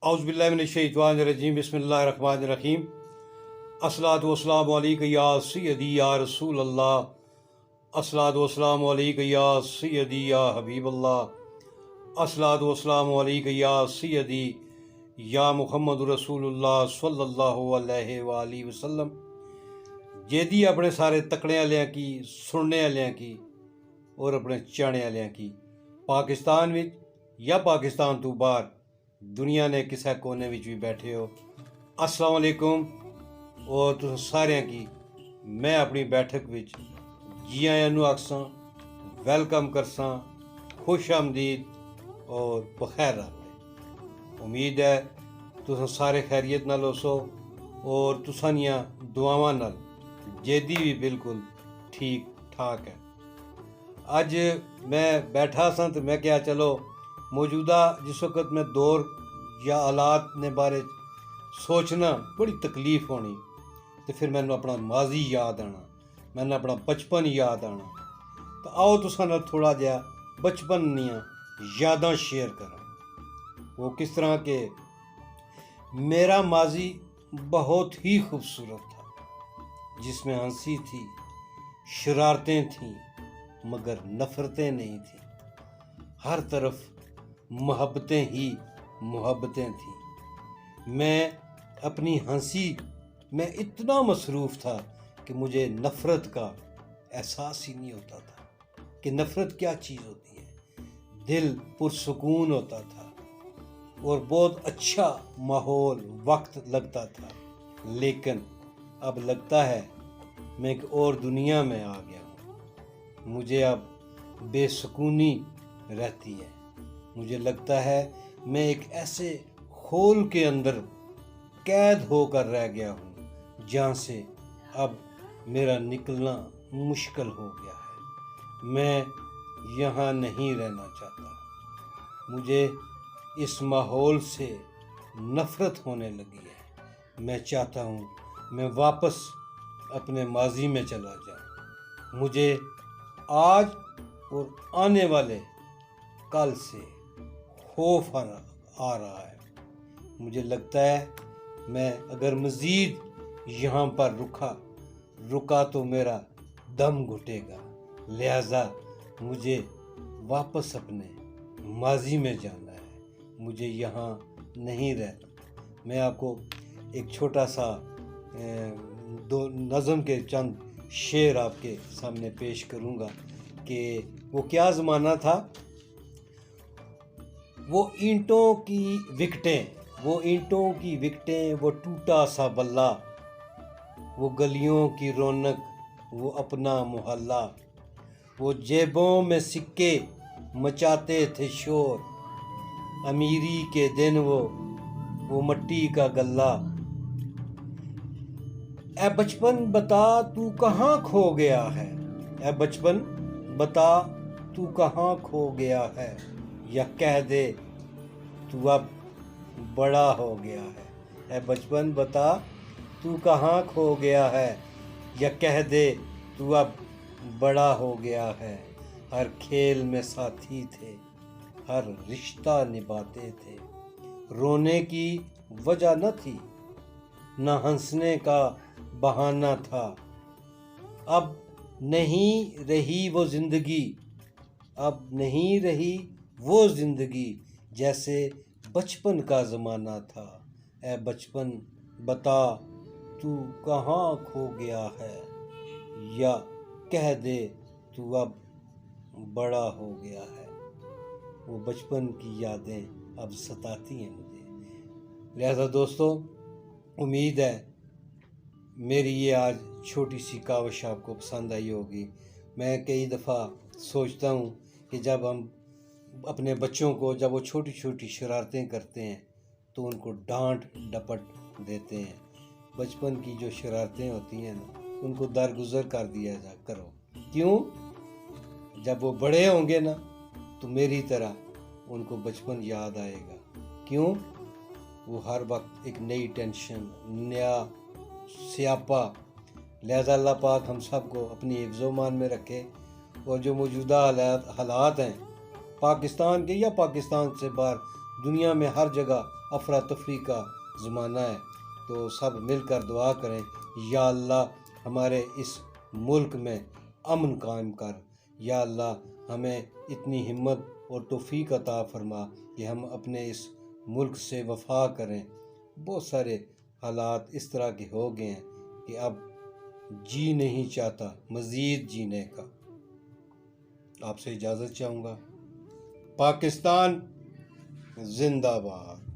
औज़ुबिल्लाहि मिनश्शैतानिर्रजीम बिस्मिल्लाहिर्रहमानिर्रहीम। अस्सलातु वस्सलामु अलैका या सय्यदी या रसूल अल्लाह। अस्सलातु वस्सलामु अलैका या सय्यदी या हबीब अल्लाह। अस्सलातु वस्सलामु अलैका या सय्यदी या मुहम्मद रसूलुल्लाह सल्लल्लाहु अलैहि वालैहि वसल्लम। जेदी अपने सारे तकने वालियां की, सुनने वालियां की और अपने चाहने वालियां की, पाकिस्तान विच या पाकिस्तान तो बाहर दुनिया ने किसी कोने विच भी बैठे हो, अस्सलाम वालेकुम। और तुम सारियां की मैं अपनी बैठक विच जी आयां नूं आखसां, वैलकम करसां, खुश आमदीद और बखैर रखदे। उम्मीद है तुम सारे खैरियत नाल होसो और तुसां दियां दुआवां नाल जेदी भी बिल्कुल ठीक ठाक है। अज मैं बैठा सा तो मैं क्या चलो मौजूदा जिस वक्त मैं दौर या हालात ने बारे सोचना बड़ी तकलीफ होनी, तो फिर मैनू अपना माजी याद आना, मैनू अपना बचपन याद आना। तो आओ तुसां नाल थोड़ा जिहा बचपन दियां यादां शेयर करा। वो किस तरह के मेरा माजी बहुत ही खूबसूरत था, जिसमें हंसी थी, शरारतें थीं, मगर नफ़रतें नहीं थीं। हर तरफ मोहब्बतें ही मोहब्बतें थीं। मैं अपनी हंसी में इतना मसरूफ़ था कि मुझे नफ़रत का एहसास ही नहीं होता था कि नफ़रत क्या चीज़ होती है। दिल पुरसुकून होता था और बहुत अच्छा माहौल वक्त लगता था। लेकिन अब लगता है मैं एक और दुनिया में आ गया हूँ। मुझे अब बेसुकूनी रहती है। मुझे लगता है मैं एक ऐसे खोल के अंदर कैद होकर रह गया हूँ, जहाँ से अब मेरा निकलना मुश्किल हो गया है। मैं यहाँ नहीं रहना चाहता। मुझे इस माहौल से नफ़रत होने लगी है। मैं चाहता हूँ मैं वापस अपने माजी में चला जाऊँ। मुझे आज और आने वाले कल से खौफ आ रहा है। मुझे लगता है मैं अगर मज़ीद यहाँ पर रुका तो मेरा दम घुटेगा। लिहाजा मुझे वापस अपने माजी में जाना है। मुझे यहाँ नहीं रहना। मैं आपको एक छोटा सा दो नज़म के चंद शेर आपके सामने पेश करूँगा कि वो क्या ज़माना था। वो ईंटों की विकटें, वो टूटा सा बल्ला, वो गलियों की रौनक, वो अपना मोहल्ला, वो जेबों में सिक्के मचाते थे शोर, अमीरी के दिन वो मट्टी का गल्ला। ए बचपन बता तू कहाँ खो गया है, ए बचपन बता तू कहाँ खो गया है, या कह दे तू अब बड़ा हो गया है। ए बचपन बता तू कहाँ खो गया है, या कह दे तू अब बड़ा हो गया है। हर खेल में साथी थे, हर रिश्ता निभाते थे, रोने की वजह न थी, न हंसने का बहाना था। अब नहीं रही वो ज़िंदगी, अब नहीं रही वो ज़िंदगी जैसे बचपन का ज़माना था। ए बचपन बता तू कहाँ खो गया है, या कह दे तू अब बड़ा हो गया है। वो बचपन की यादें अब सताती हैं मुझे। लिहाजा दोस्तों, उम्मीद है मेरी ये आज छोटी सी काविश आपको पसंद आई होगी। मैं कई दफ़ा सोचता हूँ कि जब हम अपने बच्चों को, जब वो छोटी छोटी शरारतें करते हैं तो उनको डांट डपट देते हैं। बचपन की जो शरारतें होती हैं ना, उनको दरगुजर कर दिया जा करो। क्यों? जब वो बड़े होंगे ना तो मेरी तरह उनको बचपन याद आएगा। क्यों? वो हर वक्त एक नई टेंशन, नया स्यापा। लिहाजा अल्लाह पाक हम सबको अपनी हिफ्ज़-ओ-मान में रखे। और जो मौजूदा हालात हैं पाकिस्तान के या पाकिस्तान से बाहर دنیا میں ہر جگہ افراتفری کا زمانہ ہے، تو سب مل کر دعا کریں، یا اللہ ہمارے اس ملک میں امن قائم کر، یا اللہ ہمیں اتنی ہمت اور توفیق عطا فرما کہ ہم اپنے اس ملک سے وفا کریں۔ بہت سارے حالات اس طرح کے ہو گئے ہیں کہ اب جی نہیں چاہتا مزید جینے کا۔ آپ سے اجازت چاہوں گا۔ پاکستان زندہ باد۔